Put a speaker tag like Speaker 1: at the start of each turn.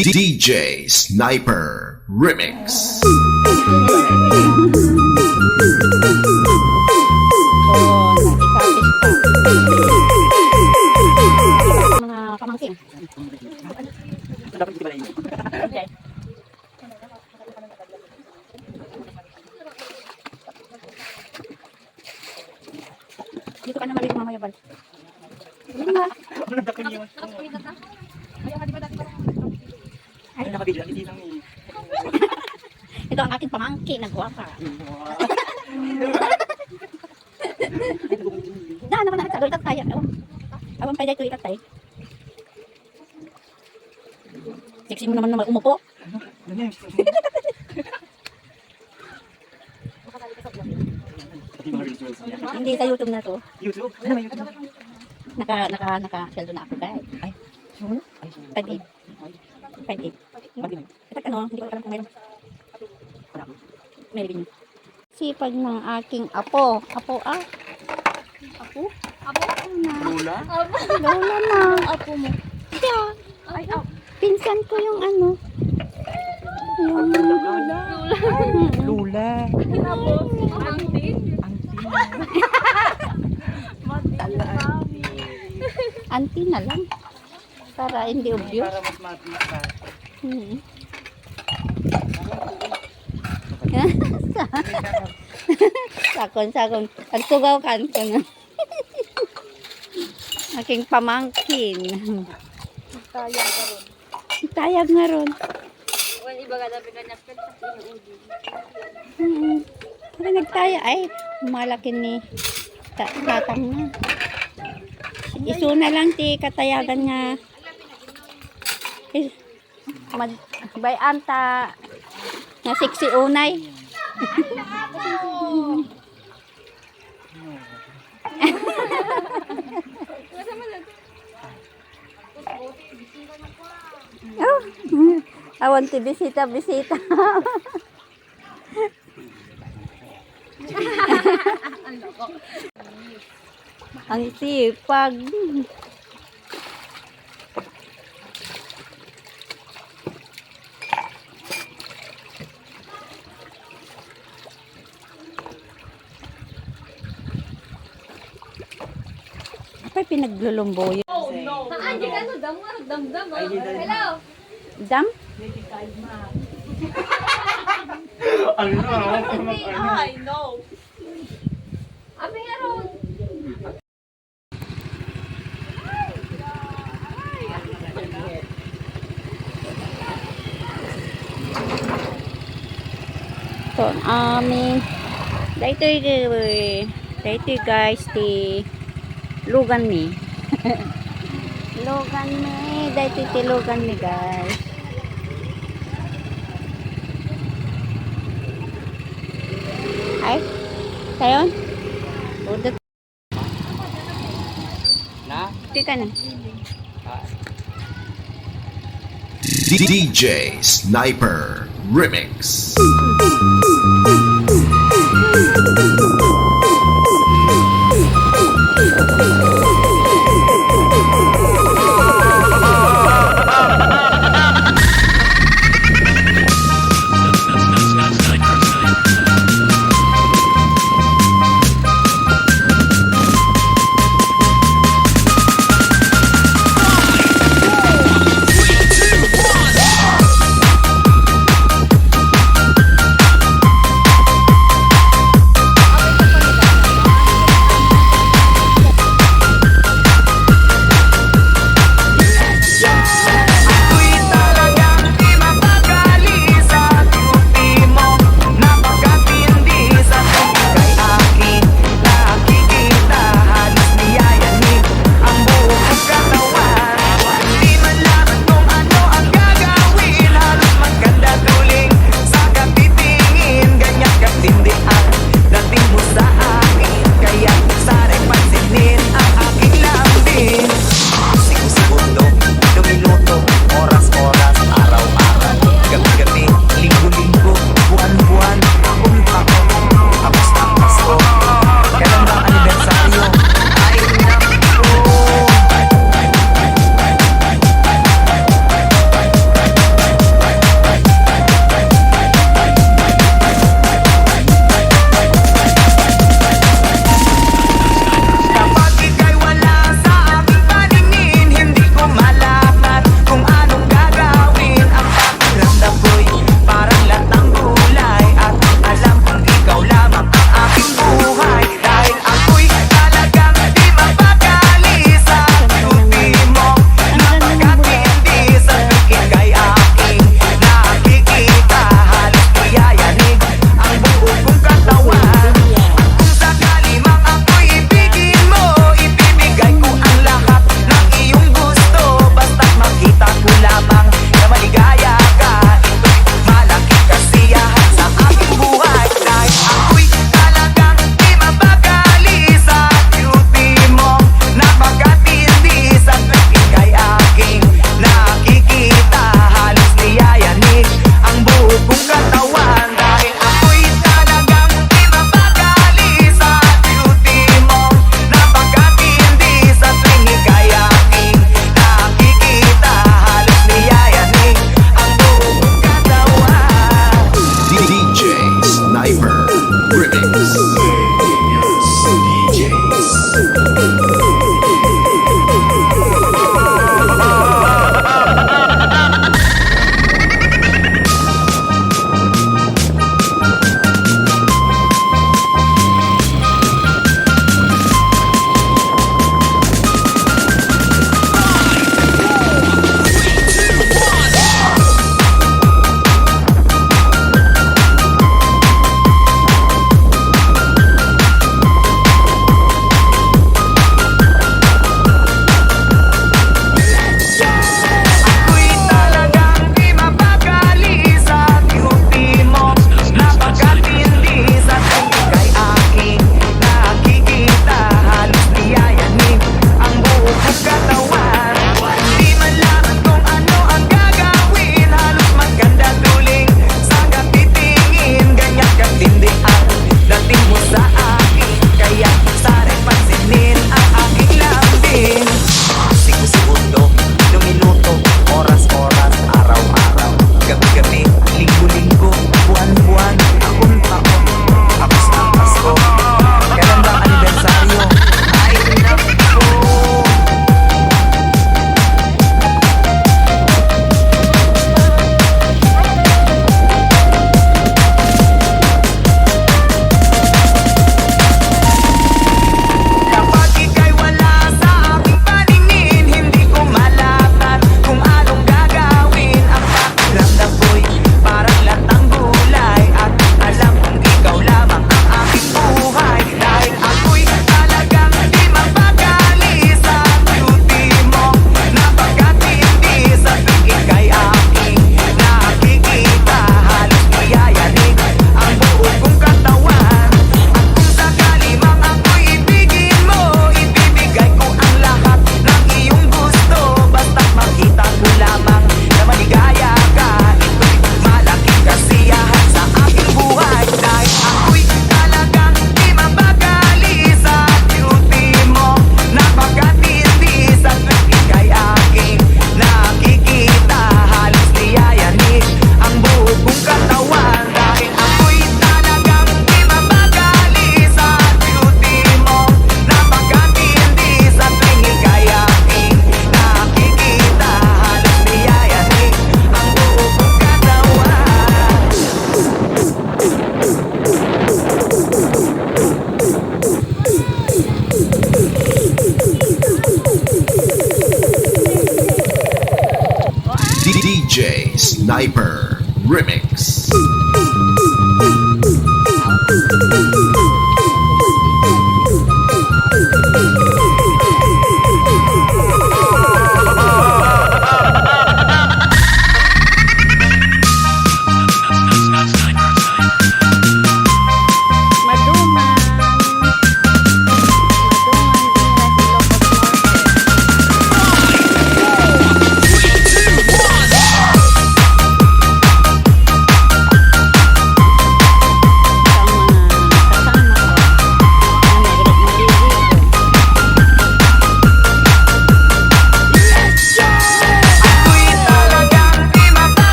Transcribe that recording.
Speaker 1: DJ Sniper Remix.
Speaker 2: Mga pamangkin.
Speaker 3: Dapat di ba yun?
Speaker 2: Okay. Dito ka naman dito mamaya bal.
Speaker 3: Ay, nakabigla. Hindi lang eh.
Speaker 2: Ito ang aking pamangkin na guwapa. Daan naman nakita doon tayo. Awan pa dito itatay. Sexy mo naman umupo. Hindi sa YouTube na to.
Speaker 3: YouTube? Ano ba YouTube?
Speaker 2: Naka-sheldo na ako guys.
Speaker 3: Ay, sure? Ay, sure.
Speaker 2: 5-8. 5-8.
Speaker 3: Bakit yun?
Speaker 2: Ito ano, hindi ko alam kung meron.
Speaker 3: Wala ko.
Speaker 2: Meron din. Sipag ng aking apo. Apo ah. Apo? Apo na.
Speaker 3: Lola?
Speaker 2: Lola na. Apo mo. Yeah. Ay, pinsan ko yung ano. Yung
Speaker 3: Lola. Lola.
Speaker 2: auntie na lang. Para hindi obvious.
Speaker 3: Para mas mabisa.
Speaker 2: Sakon. Ang tugaw kanto na. Aking pamangkin. Tayag nga ron. Pero nagtaya. Ay, malaki ni tatang na. Isu na lang ti katayagan nga. Bayan ta nga sexy unay. Oh, awan ti bisita. Ang sipag. Apay pinaglulumbo yun.
Speaker 4: Oh no! Hindi ka no, dam. Hello!
Speaker 2: Dam?
Speaker 3: Ano na?
Speaker 4: Ay, no! Abi nga ron!
Speaker 2: So, dito guys, ti lugan mi. Dito ti lugan mi guys. Ay, sayon? Udot.
Speaker 3: Na?
Speaker 2: Ito ka na.
Speaker 1: DJ Sniper Remix. DJ Sniper Remix.